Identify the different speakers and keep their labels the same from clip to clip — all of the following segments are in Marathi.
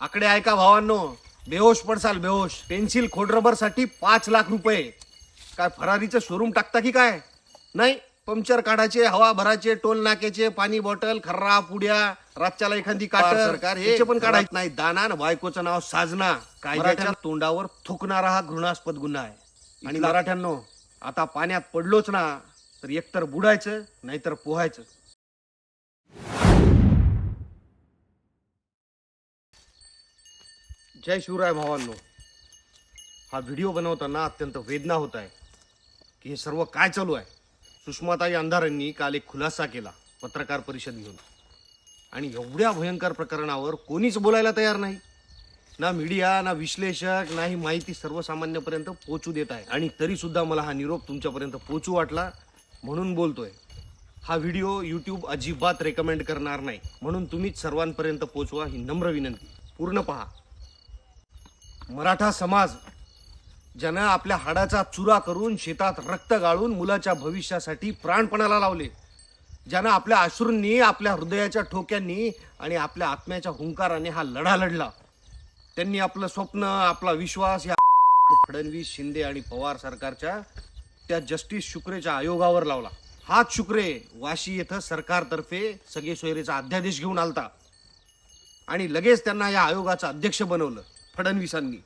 Speaker 1: आकडे ऐका भावांनो, बेहोश पडसाल बेहोश. पेन्सिल खोडरबर साठी 5 लाख रुपये. काय फरारीचं शोरूम टाकता की काय? नाही, पंक्चर काढायचे, हवा भरायचे, टोल नाक्याचे, पाणी बॉटल, खर्रा पुड्या, रातच्याला एखादी काटर सरकार हे पण काढायचं नाही. दाना ना बायकोचं नाव साजना, कायद्याच्या तोंडावर थुकणारा हा घृणास्पद गुन्हा आहे. आणि मराठ्यांनो, आता पाण्यात पडलोच ना तर एकतर बुडायचं नाहीतर पोहायचं. जय शिवराय भावांनो. हा व्हिडिओ बनवताना अत्यंत वेदना होत आहे की हे सर्व काय चालू आहे. सुषमाताई अंधारेंनी काल एक खुलासा केला पत्रकार परिषद घेऊन, आणि एवढ्या भयंकर प्रकरणावर कोणीच बोलायला तयार नाही. ना मीडिया, ना विश्लेषक, ना ही माहिती सर्वसामान्यपर्यंत पोहोचू देत आहे. आणि तरी सुद्धा मला हा निरोप तुमच्यापर्यंत पोहोचू वाटला म्हणून बोलतोय. हा व्हिडिओ यूट्यूब अजिबात रेकमेंड करणार नाही, म्हणून तुम्हीच सर्वांपर्यंत पोहोचवा ही नम्र विनंती. पूर्ण पहा. मराठा समाज ज्यानं आपल्या हाडाचा चुरा करून शेतात रक्त गाळून मुलाच्या भविष्यासाठी प्राणपणाला लावले, ज्यानं आपल्या अश्रूंनी, आपल्या हृदयाच्या ठोक्यांनी आणि आपल्या आत्म्याच्या हुंकाराने हा लढा लढला, त्यांनी आपलं स्वप्न, आपला विश्वास या फडणवीस, शिंदे आणि पवार सरकारच्या त्या जस्टिस शुक्रेच्या आयोगावर लावला. हाच शुक्रे वाशी येथे सरकारतर्फे सगळे सोयरेचा अध्यादेश घेऊन आलता आणि लगेच त्यांना या आयोगाचं अध्यक्ष बनवलं फडणवीसांनी.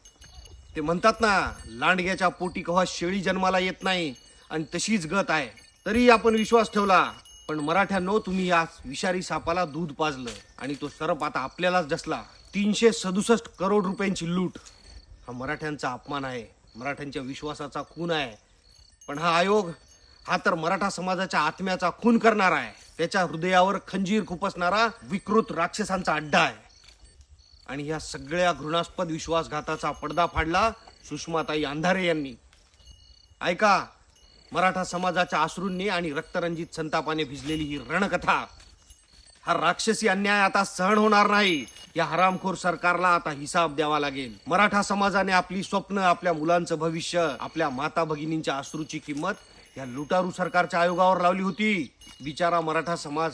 Speaker 1: ते म्हणतात ना, लांडग्याच्या पोटी कव्हा शेळी जन्माला येत नाही, आणि तशीच गत आहे. तरी आपण विश्वास ठेवला. पण मराठ्यांनो, तुम्ही या विषारी सापाला दूध पाजलं आणि तो सरप आता आपल्यालाच डसला. 367 करोड रुपयांची लूट. हा मराठ्यांचा अपमान आहे, मराठ्यांच्या विश्वासाचा खून आहे. पण हा आयोग हा तर मराठा समाजाच्या आत्म्याचा खून करणारा आहे. त्याच्या हृदयावर खंजीर खुपसणारा विकृत राक्षसांचा अड्डा आहे. आणि या सगळ्या घृणास्पद विश्वासघाताचा पडदा फाडला सुषमाताई अंधारे यांनी. ऐका, मराठा समाजाच्या अश्रूंनी आणि रक्तरंजित संतापाने भिजलेली ही रणकथा. हा राक्षसी अन्याय आता सहन होणार नाही. या हरामखोर सरकारला आता हिसाब द्यावा लागेल. मराठा समाजाने आपली स्वप्न, आपल्या मुलांचं भविष्य, आपल्या माता भगिनींच्या अश्रूची किंमत या लुटारू सरकारच्या आयोगावर लावली होती. बिचारा मराठा समाज,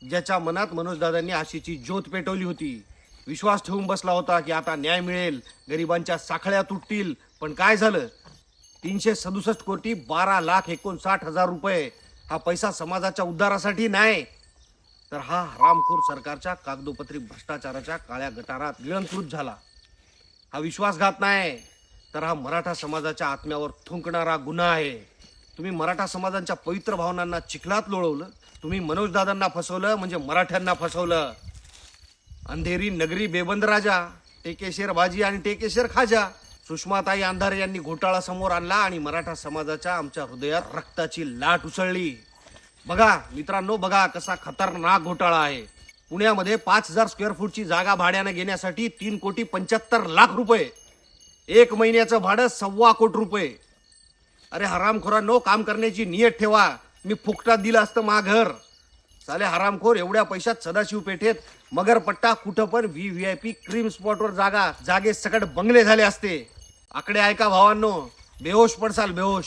Speaker 1: ज्याच्या मनात मनोजदादांनी आशेची ज्योत पेटवली होती, विश्वास ठेवून बसला होता की आता न्याय मिळेल, गरिबांच्या साखळ्या तुटतील. पण काय झालं? 367 कोटी 12,59,000 रुपये. हा पैसा समाजाच्या उद्धारासाठी नाही, तर हा हरामखोर सरकारच्या कागदोपत्री भ्रष्टाचाराच्या काळ्या गटारात गिळंकृत झाला. हा विश्वासघात नाही, तर हा मराठा समाजाच्या आत्म्यावर थुंकणारा गुन्हा आहे. तुम्ही मराठा समाजांच्या पवित्र भावनांना चिखलात लोळवलं. तुम्ही मनोजदादांना फसवलं म्हणजे मराठ्यांना फसवलं. अंधेरी नगरी बेबंद राजा, टेकेशेर भाजी आणि टेकेशेर खाजा. सुषमाताई अंधारे यांनी घोटाळा समोर आणला आणि मराठा समाजाच्या आमच्या हृदयात रक्ताची लाट उसळली. बघा मित्रांनो, बघा कसा खतरनाक घोटाळा आहे. पुण्यामध्ये 5,000 स्क्वेअर फूटची जागा भाड्याने घेण्यासाठी 3,75,00,000 रुपये. 1 महिन्याचं भाडं 1.25 कोटी रुपये. अरे हरामखोरांनो, काम करण्याची नियत ठेवा. मी फुकटात दिलं असतं मा घर. साले हरामखोर, एवढ्या पैशात सदाशिव पेठेत मगरपट्टा, कुठं पण VIP क्रीम स्पॉटवर जागे सकट बंगले झाले असते. आकडे ऐका भावांनो, बेहोश पडसाल बेहोश.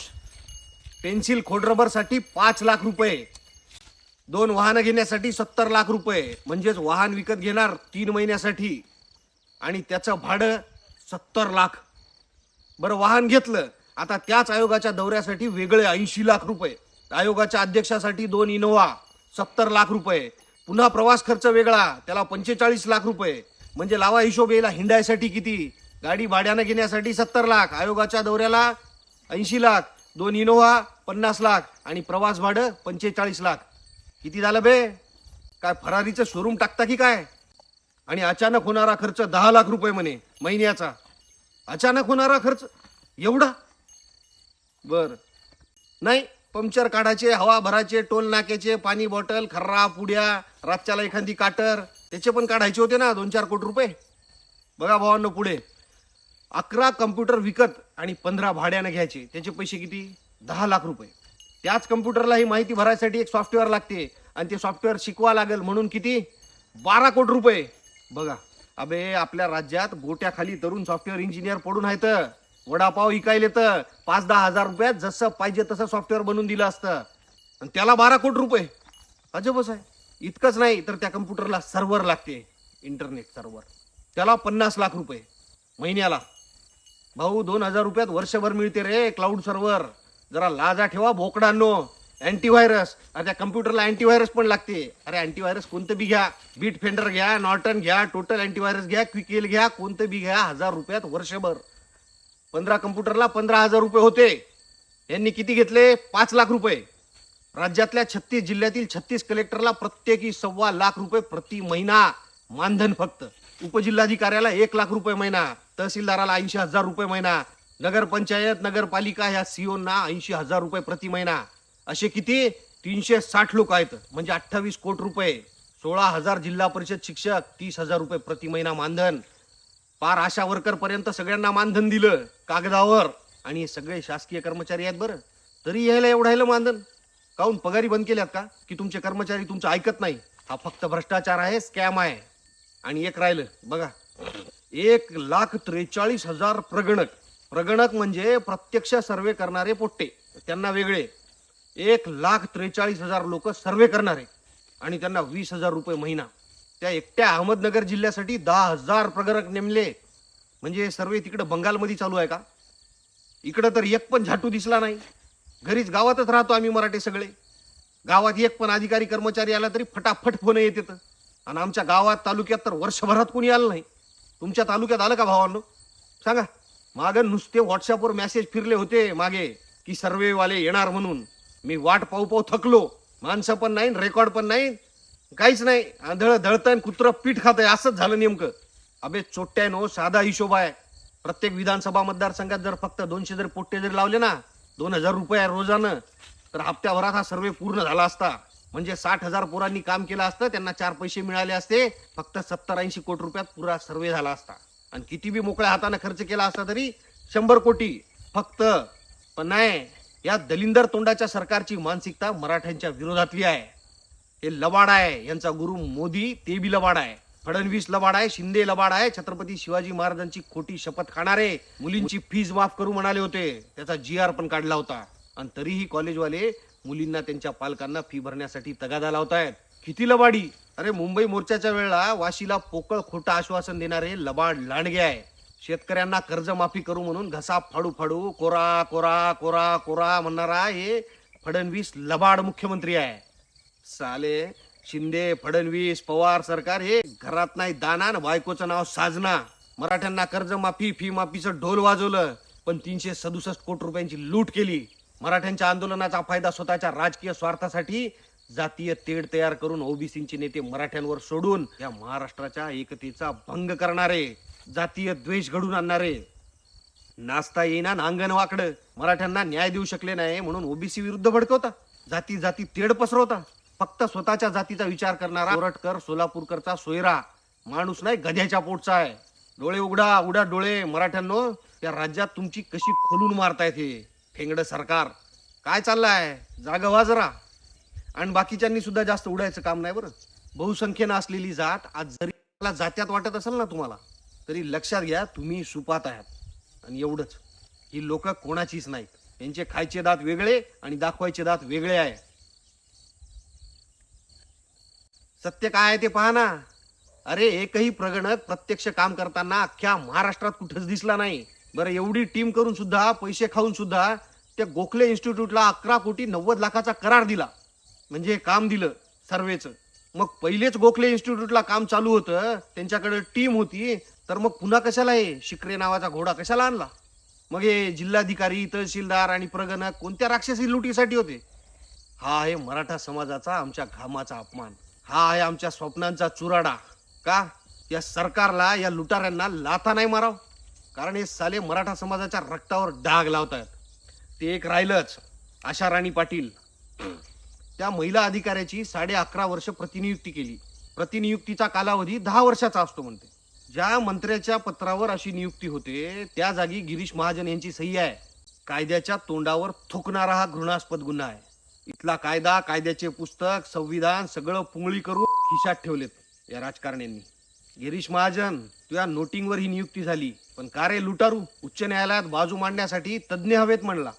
Speaker 1: पेन्सिल खोडरबर साठी 5 लाख रुपये. 2 वाहनं घेण्यासाठी 70 लाख रुपये. म्हणजेच वाहन विकत घेणार 3 महिन्यासाठी आणि त्याचं भाडं 70 लाख. बरं, वाहन घेतलं, आता त्याच आयोगाच्या दौऱ्यासाठी वेगळे 80 लाख रुपये. आयोगाच्या अध्यक्षासाठी 2 इनोवा 70 लाख रुपये. पुन्हा प्रवास खर्च वेगळा, त्याला 45 लाख रुपये. म्हणजे लावा हिशोब, याला हिंडायसाठी किती? गाडी भाड्यानं घेण्यासाठी 70 लाख, आयोगाच्या दौऱ्याला 80 लाख, 2 इनोव्हा 50 लाख आणि प्रवास भाडं 45 लाख. किती झालं बे? काय फरारीचं शोरूम टाकता की काय? आणि अचानक होणारा खर्च 10 लाख रुपये म्हणे महिन्याचा. अचानक होणारा खर्च एवढा? बर, नाही, पंक्चर काढायचे, हवा भरायचे, टोल नाक्याचे, पाणी बॉटल, खर्रा पुड्या, रातच्याला एखादी काटर, त्याचे पण काढायचे होते ना 2-4 कोटी रुपये. बघा भावांनो, पुढे 11 कम्प्युटर विकत आणि 15 भाड्याने घ्यायचे. त्याचे पैसे किती? 10 लाख रुपये. त्याच कम्प्युटरला ही माहिती भरायसाठी एक सॉफ्टवेअर लागते आणि ते सॉफ्टवेअर शिकवा लागेल म्हणून किती? 12 कोटी रुपये. बघा, अबे आपल्या राज्यात गोट्याखाली तरुण सॉफ्टवेअर इंजिनियर पडून आहेत. वडापाव विकायले तर 5-10 हजार रुपयात जसं पाहिजे तसं सॉफ्टवेअर बनवून दिलं असतं, आणि त्याला 12 कोटी रुपये. अजबच आहे. इतकंच नाही तर त्या कम्प्युटरला सर्व्हर लागते, इंटरनेट सर्व्हर. त्याला 50 लाख रुपये महिन्याला. भाऊ 2,000 रुपयात वर्षभर मिळते रे क्लाउड सर्व्हर. जरा लाजा ठेवा बोकडांनो. अँटीव्हायरस, अरे त्या कम्प्युटरला अँटीव्हायरस पण लागते. अरे अँटीव्हायरस कोणतं बी घ्या, बीट फेंडर घ्या, नॉर्टन घ्या, टोटल अँटीव्हायरस घ्या, क्विकेल घ्या, कोणतं बी घ्या, 1,000 रुपयात वर्षभर. 15 कम्प्युटरला 15,000 रुपये होते. यांनी किती घेतले? 5 लाख रुपये. राज्यातल्या 36 जिल्ह्यातील 36 कलेक्टरला प्रत्येकी 1,25,00,000 रुपये प्रति महिना मानधन फक्त. उपजिल्हाधिकाऱ्याला 1,00,000 रुपये महिना, तहसीलदाराला 80,000 रुपये महिना, नगरपंचायत नगरपालिका ह्या सीओना 80,000 रुपये प्रति महिना. असे किती? 360 लोक आहेत, म्हणजे 28 कोटी रुपये. 16,000 जिल्हा परिषद शिक्षक, 30,000 रुपये प्रति महिना मानधन. पार आशा वर्कर पर्यंत सगळ्यांना मानधन दिलं कागदावर. आणि हे सगळे शासकीय कर्मचारी आहेत बरं, तरी यायला एवढायला मानधन. काहून पगारी बंद केल्यात का? की तुमचे कर्मचारी तुमचं ऐकत नाही? हा फक्त भ्रष्टाचार आहे, स्कॅम आहे. आणि एक राहिलं बघा, 1,43,000 प्रगणक. प्रगणक म्हणजे प्रत्यक्ष सर्वे करणारे पोट्टे, त्यांना वेगळे. 1,43,000 लोक सर्वे करणारे आणि त्यांना 20,000 रुपये महिना. त्या एकट्या अहमदनगर जिल्ह्यासाठी 10,000 प्रगणक नेमले. म्हणजे सर्वे तिकडे बंगालमध्ये चालू आहे का? इकडं तर एक पण झाटू दिसला नाही. घरीच गावातच राहतो आम्ही मराठी सगळे. गावात एक पण अधिकारी कर्मचारी आला तरी फटाफट फोन येतात. आणि आमच्या गावात तालुक्यात तर वर्षभरात कोणी आलं नाही. तुमच्या तालुक्यात आलं का भावांनो? सांगा. मागं नुसते व्हॉट्सअपवर मेसेज फिरले होते मागे की सर्वेवाले येणार म्हणून. मी वाट पाहू पाहू थकलो. माणसं पण नाही, रेकॉर्ड पण नाही, काहीच नाही. आंधळ दळतंय, कुत्रं पीठ खातंय, असंच झालं नेमकं. अबे चोट्ट्यानो, साधा हिशोब आहे. प्रत्येक विधानसभा मतदारसंघात जर फक्त 200 जर पोट्टे जरी लावले ना, 2,000 रुपये रोजानं, तर हप्त्याभरात हा सर्वे पूर्ण झाला असता. म्हणजे 60,000 पोरांनी काम केलं असतं, त्यांना 4 पैसे मिळाले असते. फक्त 70-80 कोटी रुपयात पुरा सर्वे झाला असता. आणि किती बी मोकळ्या हाताने खर्च केला असता तरी 100 कोटी फक्त. पण नाही, या दलिंदर तोंडाच्या सरकारची मानसिकता मराठ्यांच्या विरोधातली आहे. हे लबाड आहे. यांचा गुरु मोदी ते बी लबाड आहे. फडणवीस लबाड आहे, शिंदे लबाड आहे. छत्रपती शिवाजी महाराजांची खोटी शपथ खाणारे. मुलींची फीज माफ करू म्हणाले होते, त्याचा GR पण काढला होता. आणि तरीही कॉलेजवाले मुलींना त्यांच्या पालकांना फी भरण्यासाठी तगादा लावतायत. किती लबाडी. अरे मुंबई मोर्चाच्या वेळेला वाशीला पोकळ खोटं आश्वासन देणारे लबाड लांडगे आहे. शेतकऱ्यांना कर्जमाफी करू म्हणून घसा फाडू फाडू कोरा कोरा कोरा कोरा म्हणणारा हे फडणवीस लबाड मुख्यमंत्री आहे. साले शिंदे, फडणवीस, पवार सरकार हे घरात नाही दाना ना बायकोचं नाव साजना. मराठ्यांना कर्जमाफी, फी माफीचं ढोल वाजवलं, पण 367 कोटी रुपयांची लूट केली. मराठ्यांच्या आंदोलनाचा फायदा स्वतःच्या राजकीय स्वार्थासाठी जातीय तेढ तयार करून ओबीसीचे नेते मराठ्यांवर सोडून या महाराष्ट्राच्या एकतेचा भंग करणारे, जातीय द्वेष घडून आणणारे. नाचता येईना अंगण वाकडं. मराठ्यांना न्याय देऊ शकले नाही म्हणून ओबीसी विरुद्ध भडकवता, जाती जाती तेढ पसरवता. फक्त स्वतःच्या जातीचा विचार करणारा कोरटकर, सोलापूरकरचा सोयरा माणूस नाही, गध्याच्या पोटचा आहे. डोळे उघडा, उघडा डोळे मराठ्यांनो. या राज्यात तुमची कशी खोलून मारतायत हे ठेंगड सरकार. काय चाललंय? जागा व्हा जरा. आणि बाकीच्यांनी सुद्धा जास्त उडायचं काम नाही बरं. बहुसंख्येनं असलेली जात आज जरी मला जात्यात वाटत असेल ना तुम्हाला, तरी लक्षात घ्या तुम्ही सुपात आहात. आणि एवढंच, ही लोक कोणाचीच नाहीत. त्यांचे खायचे दात वेगळे आणि दाखवायचे दात वेगळे आहे. सत्य काय आहे ते पहा ना. अरे एकही प्रगणक प्रत्यक्ष काम करताना अख्ख्या महाराष्ट्रात कुठंच दिसला नाही. बरं एवढी टीम करून सुद्धा, पैसे खाऊन सुद्धा त्या गोखले इन्स्टिट्यूटला 11,90,00,000चा करार दिला. म्हणजे काम दिलं सर्वेचं. मग पहिलेच गोखले इन्स्टिट्यूटला काम चालू होतं, त्यांच्याकडे टीम होती, तर मग पुन्हा कशाला हे शिक्रे नावाचा घोडा कशाला आणला? मग हे जिल्हाधिकारी, तहसीलदार आणि प्रगणक कोणत्या राक्षसी लुटीसाठी होते? हा आहे मराठा समाजाचा, आमच्या घामाचा अपमान. हा आहे आमच्या स्वप्नांचा चुराडा. का? या सरकारला, या लुटाऱ्यांना लाथा नाही माराव, कारण हे साले मराठा समाजाच्या रक्तावर डाग लावतात. ते एक राहिलंच, आशा राणी पाटील. त्या महिला अधिकाऱ्याची 11.5 वर्ष प्रतिनियुक्ती केली. प्रतिनियुक्तीचा कालावधी 10 वर्षाचा असतो म्हणते. ज्या मंत्र्याच्या पत्रावर अशी नियुक्ती होते त्या जागी गिरीश महाजन यांची सही आहे. कायद्याच्या तोंडावर थुकणारा हा घृणास्पद गुन्हा आहे. इथला कायदा, कायद्याचे पुस्तक, संविधान सगळं पुंगळी करून खिशात ठेवलेत या राजकारण्यांनी. गिरीश महाजन, तुझ्या नोटिंगवर ही नियुक्ती झाली, पण का रे लुटारू? उच्च न्यायालयात बाजू मांडण्यासाठी तज्ज्ञ हवेत म्हणला,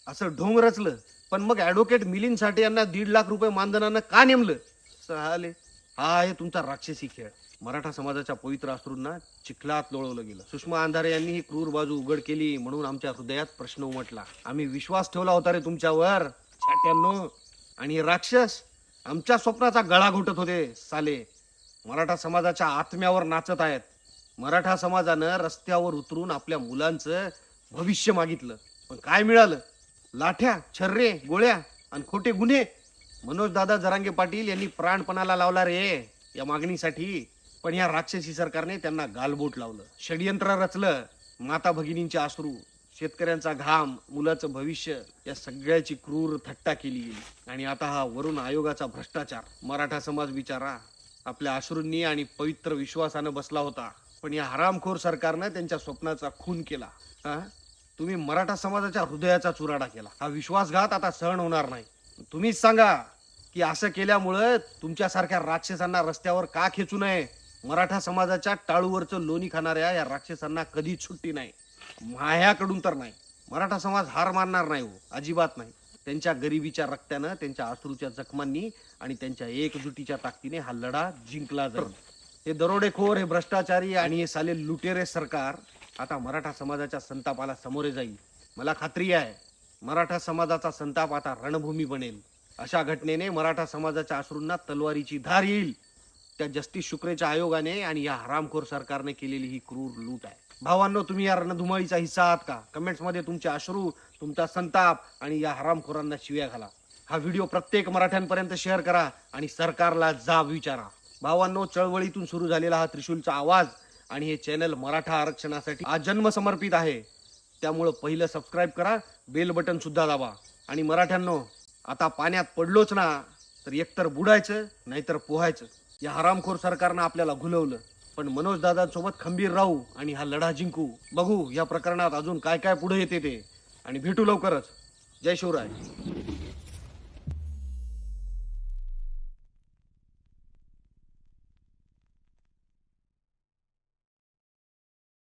Speaker 1: असं ढोंग रचलं. पण मग ऍडव्होकेट मिलिंद साठे यांना 1.5 लाख रुपये मानधनानं का नेमलं? साले, हा आहे तुमचा राक्षसी खेळ. मराठा समाजाच्या पवित्र अश्रूंना चिखलात लोळवलं गेलं. सुषमा अंधारे यांनी ही क्रूर बाजू उघड केली म्हणून आमच्या हृदयात प्रश्न उमटला. आम्ही विश्वास ठेवला होता रे तुमच्यावर छाट्यांनो, आणि हे राक्षस आमच्या स्वप्नाचा गळा घोटत होते. साले मराठा समाजाच्या आत्म्यावर नाचत आहेत. मराठा समाजानं रस्त्यावर उतरून आपल्या मुलांचं भविष्य मागितलं, पण काय मिळालं? लाठ्या, छर्रे, गोळ्या आणि खोटे गुन्हे. मनोज दादा जरांगे पाटील यांनी प्राणपणाला लावला रे या मागणीसाठी, पण या राक्षसी सरकारने त्यांना गालबोट लावलं, षडयंत्र रचलं. माता भगिनींचे अश्रू, शेतकऱ्यांचा घाम, मुलाचं भविष्य या सगळ्याची क्रूर थट्टा केली गेली. आणि आता हा वरून आयोगाचा भ्रष्टाचार. मराठा समाज बिचारा आपल्या अश्रूंनी आणि पवित्र विश्वासानं बसला होता, पण या हरामखोर सरकारनं त्यांच्या स्वप्नाचा खून केला. तुम्ही मराठा समाजाच्या हृदयाचा चुराडा केला. हा विश्वासघात आता सहन होणार नाही. तुम्हीच सांगा की असं केल्यामुळं तुमच्यासारख्या राक्षसांना रस्त्यावर का खेचू नये? मराठा समाजाच्या टाळूवरचं लोणी खाणाऱ्या या राक्षसांना कधीच सुट्टी नाही, माझ्याकडून तर नाही. मराठा समाज हार मानणार नाही हो, अजिबात नाही. त्यांच्या गरिबीच्या रक्त्यानं, त्यांच्या अश्रूच्या जखमांनी आणि त्यांच्या एकजुटीच्या ताकदीने हा लढा जिंकला जाईल. हे दरोडेखोर, हे भ्रष्टाचारी आणि हे साले लुटेरे सरकार आता मराठा समाजाच्या संतापाला सामोरे जाईल. मला खात्री आहे मराठा समाजाचा संताप आता रणभूमी बनेल. अशा घटनेने मराठा समाजाच्या अश्रूंना तलवारीची धार येईल. त्या जस्टिस शुक्रेच्या आयोगाने आणि या हरामखोर सरकारने केलेली ही क्रूर लूट आहे. भावांनो, तुम्ही या रणधुमाळीचा हिस्सा आहात का? कमेंट्स मध्ये तुमचे अश्रू, तुमचा संताप आणि या हरामखोरांना शिव्या घाला. हा व्हिडिओ प्रत्येक मराठ्यांपर्यंत शेअर करा आणि सरकारला जाब विचारा. भावांनो, चळवळीतून सुरू झालेला हा त्रिशूलचा आवाज आणि हे चॅनल मराठा आरक्षणासाठी आजन्म समर्पित आहे. त्यामुळं पहिलं सबस्क्राईब करा, बेल बटन सुद्धा दाबा. आणि मराठ्यांनो, आता पाण्यात पडलोच ना तर एकतर बुडायचं नाहीतर पोहायचं. या हरामखोर सरकारनं आपल्याला घुलवलं, पण मनोज दादांसोबत खंबीर राहू आणि हा लढा जिंकू. बघू या प्रकरणात अजून काय काय पुढे येते ते, आणि भेटू लवकरच. जय शिवराय.